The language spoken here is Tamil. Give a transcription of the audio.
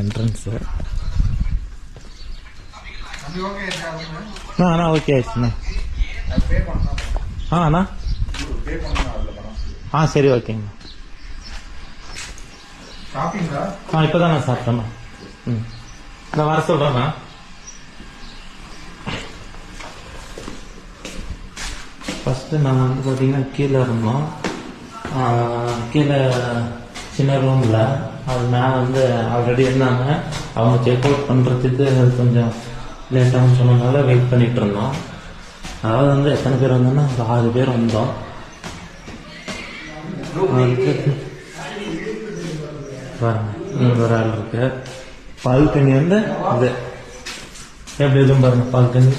என்ட்ரன்ஸு. அண்ணா ஓகே ஆயிடுச்சுண்ணா. அண்ணா சரி ஓகேங்கண்ணா. இப்போதான் நான் சாப்பிட்டேண்ணா. நான் வர சொல்கிறேண்ணா. ஃபஸ்ட்டு நான் வந்து பார்த்தீங்கன்னா கீழே இருந்தோம். கீழே சின்ன ரூமில் அது நான் வந்து ஆல்ரெடி இருந்தாங்க. அவங்க செக் அவுட் பண்ணுறதுக்கு கொஞ்சம் லேட்டாகவும் சொன்னதுனால வெயிட் பண்ணிகிட்டு இருந்தோம். அதாவது வந்து எத்தனை பேர் வந்தோன்னா ஒரு 6 பேர் வந்தோம். பாருங்க ஒரு ஆள் இருக்கு. பால்கனி வந்து இது எப்படி எதுவும் பாருங்க. பால்கனி